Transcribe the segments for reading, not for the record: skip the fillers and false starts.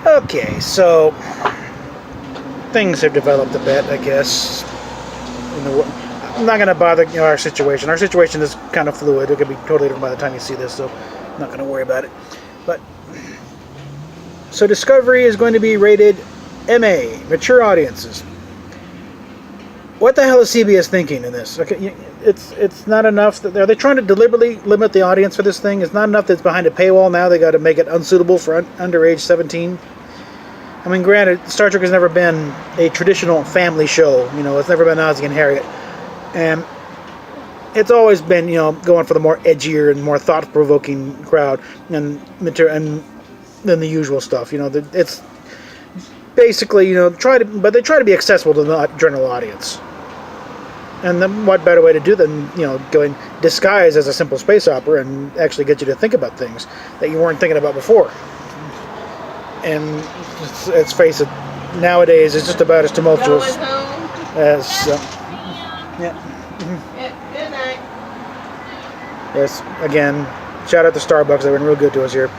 Okay, so things have developed a bit, I guess. I'm not going to bother our situation. Our situation is kind of fluid. It could be totally different by the time you see this, so I'm not going to worry about it. But so Discovery is going to be rated MA, mature audiences. What the hell is CBS thinking in this? Okay, it's not enough that are they trying to deliberately limit the audience for this thing? It's not enough that it's behind a paywall. Now they got to make it unsuitable for underage 17. I mean, granted, Star Trek has never been a traditional family show. It's never been Ozzy and Harriet, and it's always been going for the more edgier and more thought-provoking crowd and than the usual stuff. It's basically they try to be accessible to the general audience. And then what better way to do than going disguised as a simple space opera and actually get you to think about things that you weren't thinking about before. And let's face it, nowadays it's just about as tumultuous as yeah. Mm-hmm. Good night. Yes, again, shout out to Starbucks. They've been real good to us here.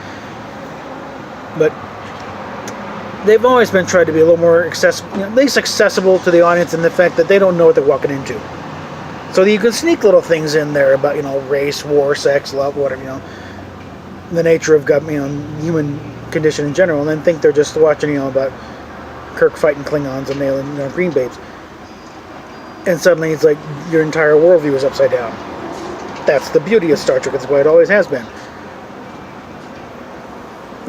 But they've always been trying to be a little more accessible, at least accessible to the audience in the fact that they don't know what they're walking into. So that you can sneak little things in there about, race, war, sex, love, whatever, the nature of human condition in general, and then think they're just watching, about Kirk fighting Klingons and nailing green babes. And suddenly it's like your entire worldview is upside down. That's the beauty of Star Trek. It's the way it always has been.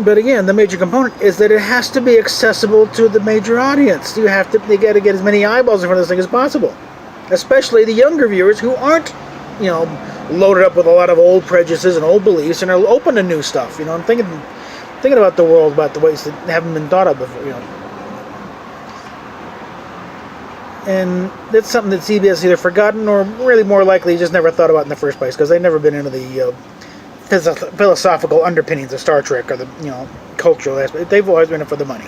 But again, the major component is that it has to be accessible to the major audience. You got to get as many eyeballs in front of this thing as possible. Especially the younger viewers who aren't, loaded up with a lot of old prejudices and old beliefs and are open to new stuff. I'm thinking about the world, about the ways that haven't been thought of before, And that's something that CBS either forgotten or really more likely just never thought about in the first place, because they've never been into the philosophical underpinnings of Star Trek or the cultural aspect. They've always been in it for the money,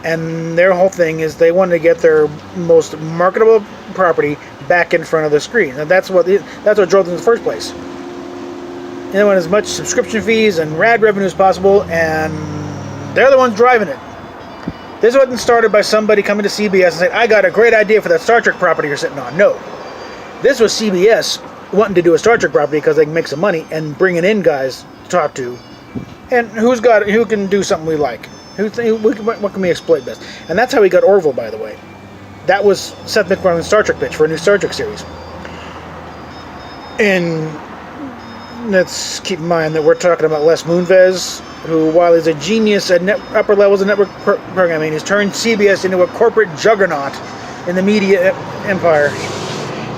and their whole thing is they want to get their most marketable property back in front of the screen, and that's what drove them in the first place. They want as much subscription fees and rad revenue as possible, and they're the ones driving it. This wasn't started by somebody coming to CBS and saying, "I got a great idea for that Star Trek property you're sitting on." No, this was CBS wanting to do a Star Trek property because they can make some money and bringing in guys to talk to, and who can do something we like, what can we exploit best, and that's how we got Orville, by the way. That was Seth MacFarlane's Star Trek pitch for a new Star Trek series. And let's keep in mind that we're talking about Les Moonves, who, while he's a genius at upper levels of network programming, has turned CBS into a corporate juggernaut in the media empire.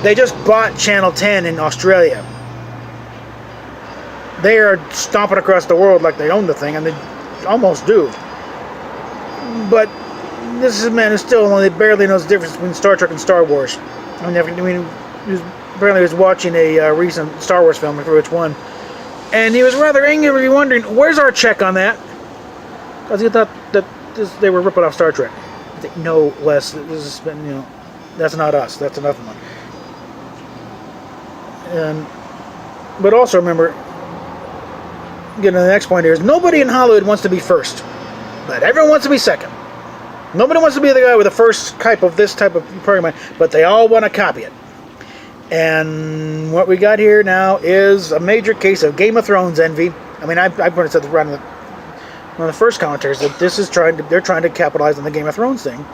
They just bought Channel 10 in Australia. They are stomping across the world like they own the thing, and they almost do. But this is a man who still only barely knows the difference between Star Trek and Star Wars. Apparently he was watching a recent Star Wars film, I forget which one, and he was rather angrily wondering, where's our check on that? Because he thought that they were ripping off Star Trek. I think, no, Les, this has been, that's not us. That's another one. But also remember, getting to the next point here, is nobody in Hollywood wants to be first, but everyone wants to be second. Nobody wants to be the guy with the first type of this type of program, but they all want to copy it. And what we got here now is a major case of Game of Thrones envy. I mean, I pointed to one of the first commentaries that they're trying to capitalize on the Game of Thrones thing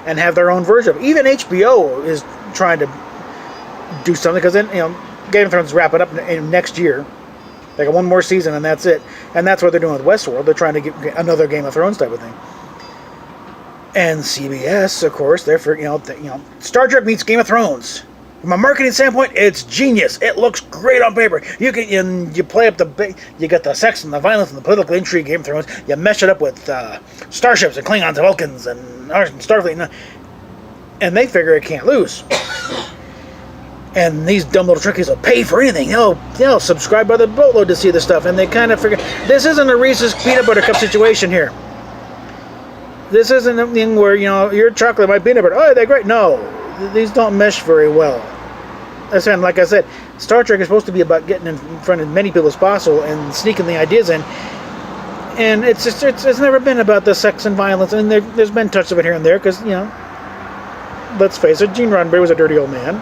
and have their own version of it. Even HBO is trying to do something, because then Game of Thrones is wrapping up in next year. They got one more season and that's it. And that's what they're doing with Westworld. They're trying to get another Game of Thrones type of thing. And CBS, of course, they're for Star Trek meets Game of Thrones. From a marketing standpoint, it's genius. It looks great on paper. You play up you got the sex and the violence and the political intrigue, Game of Thrones. You mesh it up with starships and Klingons and Vulcans and Starfleet, and they figure it can't lose. And these dumb little trickies will pay for anything. They'll subscribe by the boatload to see this stuff, and they kind of figure this isn't a Reese's peanut butter cup situation here. This isn't a thing where your chocolate might be peanut butter. Oh, they're great. No, these don't mesh very well. And like I said, Star Trek is supposed to be about getting in front of as many people as possible and sneaking the ideas in. And it's never been about the sex and violence. And there's been touch of it here and there because, let's face it, Gene Roddenberry was a dirty old man.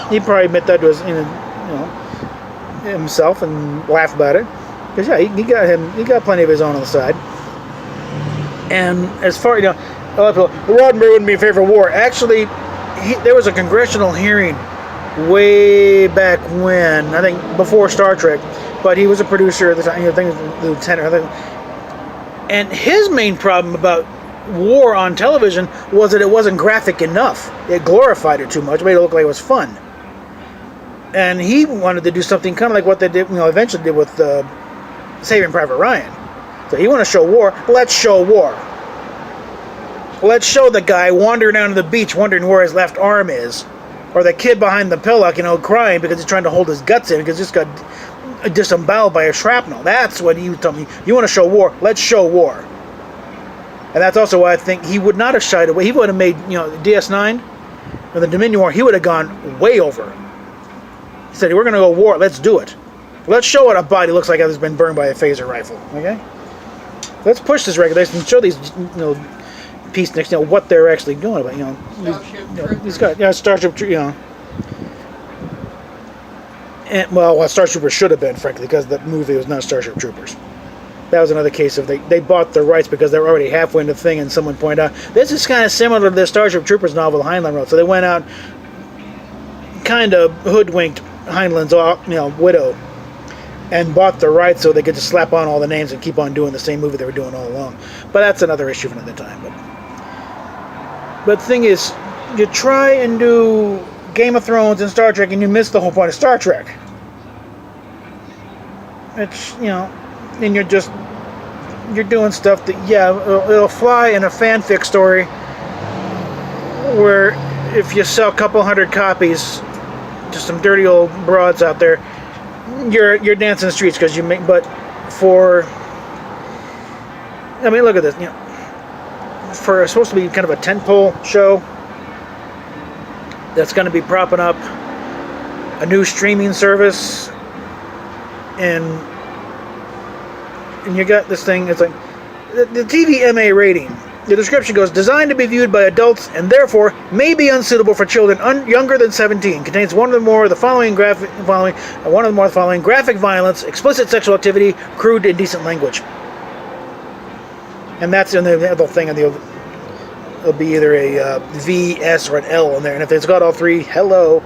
He'd probably admit that to himself and laugh about it. Because, he got plenty of his own on the side. And as far, a lot of people, Roddenberry wouldn't be in favor of war. Actually, there was a congressional hearing way back when, I think before Star Trek, but he was a producer at the time, I think lieutenant. And his main problem about war on television was that it wasn't graphic enough. It glorified it too much, made it look like it was fun. And he wanted to do something kind of like what they did, eventually did with Saving Private Ryan. So you want to show war? Let's show war. Let's show the guy wandering down to the beach, wondering where his left arm is, or the kid behind the pillock, crying because he's trying to hold his guts in because he just got disemboweled by a shrapnel. That's what he told me. You want to show war? Let's show war. And that's also why I think he would not have shied away. He would have made, DS9 or the Dominion War. He would have gone way over. He said, "We're going to go war. Let's do it. Let's show what a body looks like after it's been burned by a phaser rifle." Okay. Let's push this regulation and show these, peaceniks, what they're actually doing about, these guys, Starship, and what Starship Troopers should have been, frankly, because the movie was not Starship Troopers. That was another case of they bought the rights because they were already halfway into the thing, and someone pointed out this is kind of similar to the Starship Troopers novel Heinlein wrote. So they went out, kind of hoodwinked Heinlein's, widow, and bought the rights so they could just slap on all the names and keep on doing the same movie they were doing all along. But that's another issue for another time. But the thing is, you try and do Game of Thrones and Star Trek and you miss the whole point of Star Trek. It's, and you're doing stuff that, it'll fly in a fanfic story where if you sell a couple hundred copies to some dirty old broads out there, you're dancing the streets because you make. But for, look at this. For supposed to be kind of a tentpole show that's going to be propping up a new streaming service, and you got this thing. It's like the TV MA rating. The description goes, designed to be viewed by adults and therefore may be unsuitable for children younger than 17. Contains one or more of the following graphic violence, explicit sexual activity, crude, indecent language. And that's in the other thing. It'll be either a V, S, or an L in there. And if it's got all three, hello,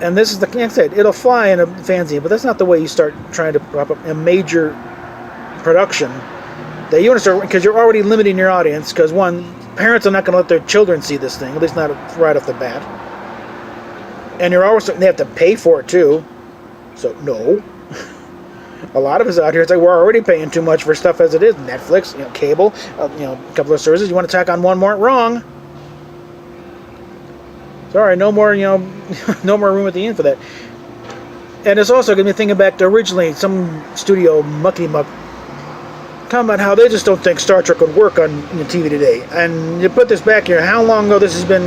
And this is like I said, it'll fly in a fanzine, but that's not the way you start trying to prop up a major production. That you want to start, because you're already limiting your audience, because one, parents are not going to let their children see this thing, at least not right off the bat. And you're also, they have to pay for it too. So, no. A lot of us out here, it's like we're already paying too much for stuff as it is. Netflix, cable, a couple of services. You want to tack on one more? Wrong. Sorry, no more, no more room at the end for that. And it's also going to be thinking back to originally some studio mucky-muck talking about how they just don't think Star Trek would work on TV today. And you put this back here, how long ago this has been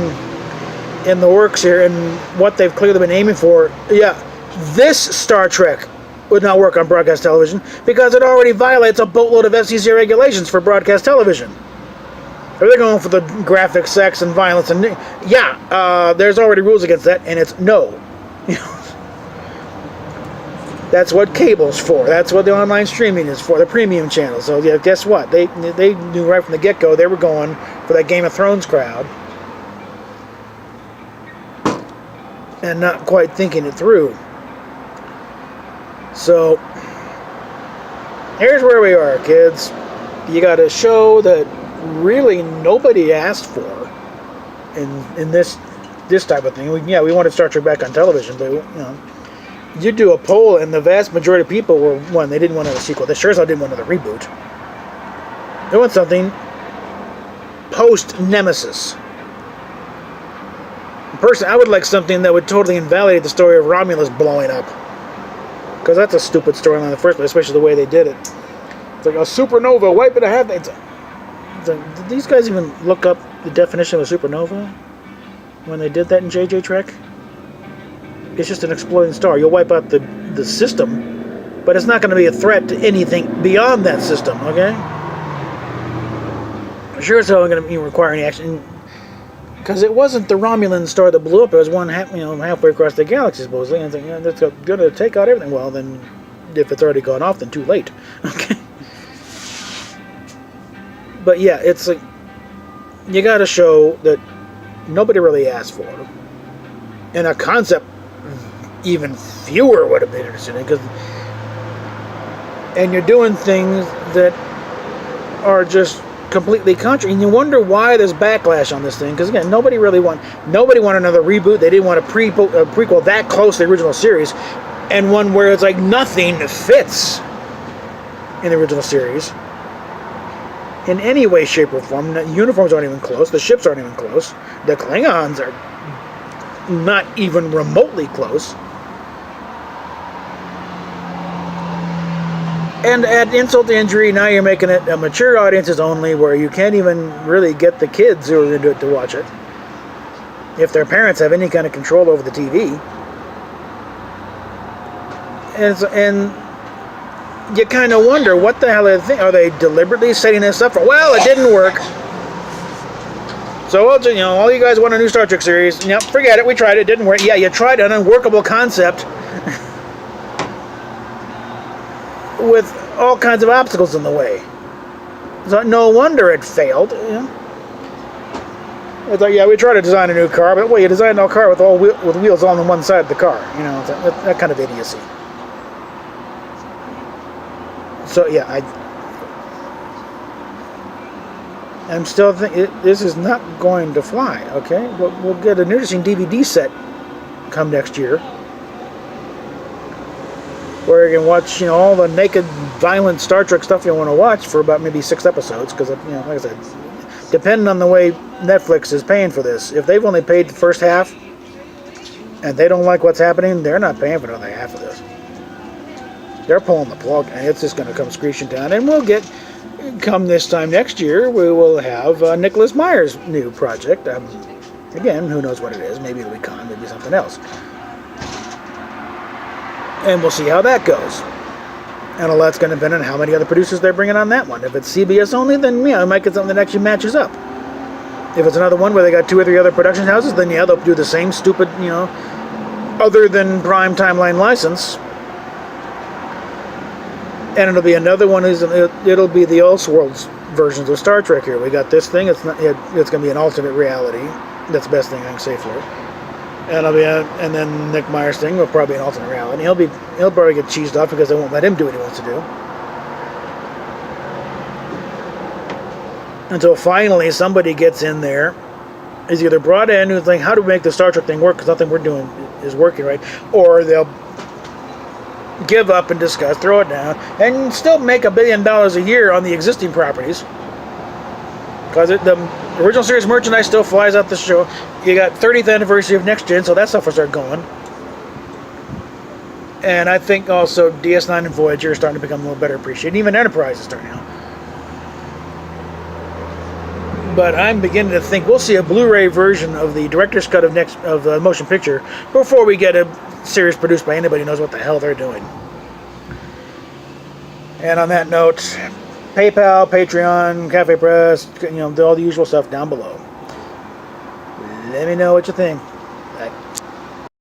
in the works here and what they've clearly been aiming for. Yeah, this Star Trek would not work on broadcast television because it already violates a boatload of FCC regulations for broadcast television. They're going for the graphic sex and violence, and there's already rules against that, and it's no. That's what cable's for. That's what the online streaming is for, the premium channel. So guess what? They knew right from the get-go they were going for that Game of Thrones crowd, and not quite thinking it through. So here's where we are, kids. You got a show that really nobody asked for in this type of thing. We wanted Star Trek back on television, but you do a poll and the vast majority of people were they didn't want a sequel. They sure as hell didn't want another reboot. They want something post Nemesis. Personally, I would like something that would totally invalidate the story of Romulus blowing up, because that's a stupid storyline in the first place, especially the way they did it. It's like a supernova wiping a half. Did these guys even look up the definition of a supernova when they did that in JJ Trek? It's just an exploding star. You'll wipe out the system, but it's not going to be a threat to anything beyond that system, okay? Sure as hell going to require any action, because it wasn't the Romulan star that blew up. It was one halfway across the galaxy, supposedly, and that's going to take out everything. Well, then, if it's already gone off, then too late, okay? But yeah, it's like, you got to show that nobody really asked for it, and a concept even fewer would have been interested in, and you're doing things that are just completely contrary, and you wonder why there's backlash on this thing, because again, nobody wanted another reboot. They didn't want a prequel that close to the original series, and one where it's like nothing fits in the original series in any way, shape, or form. The uniforms aren't even close, the ships aren't even close, the Klingons are not even remotely close. And add insult to injury, now you're making it a mature audiences only, where you can't even really get the kids who are into it to watch it, if their parents have any kind of control over the TV. And you kind of wonder, what the hell are they deliberately setting this up for? Well, it didn't work, so all you guys want a new Star Trek series. Yep, forget it. We tried it. It didn't work. Yeah, you tried an unworkable concept with all kinds of obstacles in the way. So no wonder it failed. It's like, yeah, we tried to design a new car, but you designed a car with wheels all on one side of the car. It's that kind of idiocy. So yeah, I'm still thinking this is not going to fly. Okay, we'll get an interesting DVD set come next year, where you can watch, all the naked, violent Star Trek stuff you want to watch for about maybe 6 episodes. Because, like I said, depending on the way Netflix is paying for this, if they've only paid the first half and they don't like what's happening, they're not paying for the other half of this. They're pulling the plug, and it's just going to come screeching down. And we'll get, come this time next year, we will have Nicholas Meyer's new project. Again, who knows what it is? Maybe it'll be Khan, maybe something else. And we'll see how that goes. And all that's going to depend on how many other producers they're bringing on that one. If it's CBS only, then I might get something that actually matches up. If it's another one where they got 2 or 3 other production houses, then they'll do the same stupid, other than prime timeline license. And it'll be another one. It'll be the Elseworlds versions of Star Trek here. We got this thing. It's going to be an alternate reality. That's the best thing I can say for it. And then Nick Meyer's thing will probably be an alternate reality. He'll probably get cheesed off because they won't let him do what he wants to do. Until finally somebody gets in there, is either brought in who's like, how do we make the Star Trek thing work? Because nothing we're doing is working right. Or they'll give up and discuss, throw it down, and still make $1 billion a year on the existing properties. Because the original series merchandise still flies out the show. You got 30th anniversary of Next Gen, so that stuff will start going. And I think also DS9 and Voyager are starting to become a little better appreciated. Even Enterprise is starting out. But I'm beginning to think we'll see a Blu-ray version of the director's cut of the motion picture before we get a series produced by anybody who knows what the hell they're doing. And on that note, PayPal, Patreon, Cafe Press, all the usual stuff down below. Let me know what you think.